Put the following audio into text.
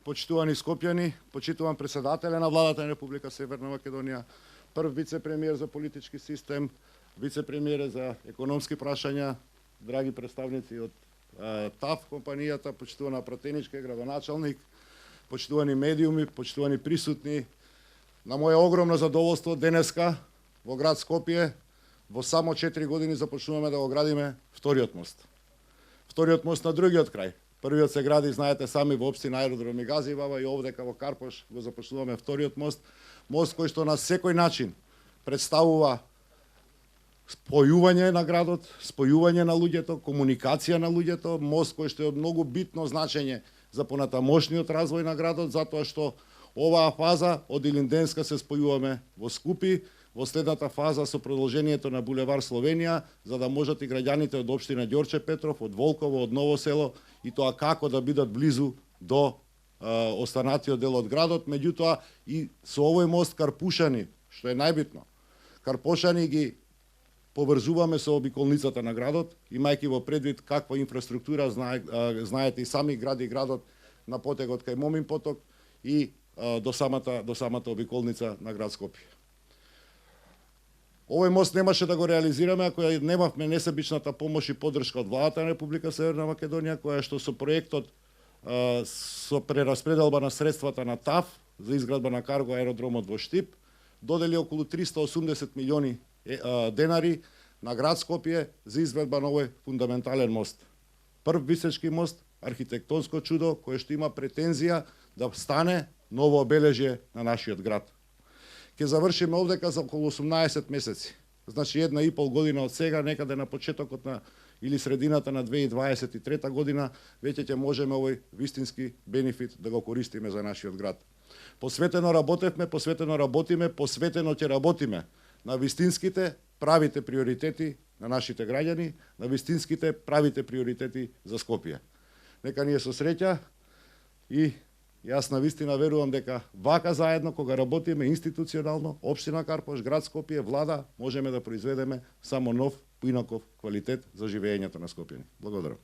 почитувани скопјани, почитуван председателе на владата на Република Северна Македонија, прв вице-премиер за политички систем, вице-премиер за економски прашања, драги представници од ТАФ компанијата, почитувана пратеничка градоначалник, почитувани медиуми, почитувани присутни. На моје огромно задоволство денеска во град Скопје во само 4 години започнуваме да го градиме вториот мост. Вториот мост на другиот крај. Првиот се гради, знаете сами, во општина Аеродром и Газивава, и овдека во Карпош го започнуваме вториот мост. Мост кој што на секој начин представува спојување на градот, спојување на луѓето, комуникација на луѓето, мост кој што е од многу битно значење за понатамошниот развој на градот, затоа што оваа фаза од Илинденска се спојуваме во Скупи, во следната фаза со продолжението на булевар Словенија, за да можат и граѓаните од општина Ѓорче Петров, од Волково, од Ново село, и тоа како да бидат близу до останатиот дел од градот. Меѓутоа и со овој мост Карпушани, што е најбитно, Карпушани ги поврзуваме со обиколницата на градот, имајќи во предвид каква инфраструктура знаете и сами гради градот на потегот кај Момин поток и до самата обиколница на град Скопје. Овој мост немаше да го реализираме ако немавме несебичната помош и поддршка од владата на Република Северна Македонија, која што со проектот со прераспределба на средствата на ТАФ за изградба на карго аеродромот во Штип додели околу 380 милиони денари на град Скопје за изведба на овој фундаментален мост. Прв висечки мост, архитектонско чудо, кое што има претензија да стане ново обележје на нашиот град. Ќе завршиме овдека за околу 18 месеци. Значи 1,5 година од сега, некаде на почетокот на или средината на 2023 година, веќе ќе можеме овој вистински бенефит да го користиме за нашиот град. Посветено работевме, посветено работиме, посветено ќе работиме на вистинските правите приоритети на нашите граѓани, на вистинските правите приоритети за Скопје. Нека ни е со среќа и јас на вистина верувам дека вака заедно кога работиме институционално, општина Карпош, град Скопје, влада, можеме да произведеме само нов, поинаков квалитет за живеењето на скопјани. Благодарам.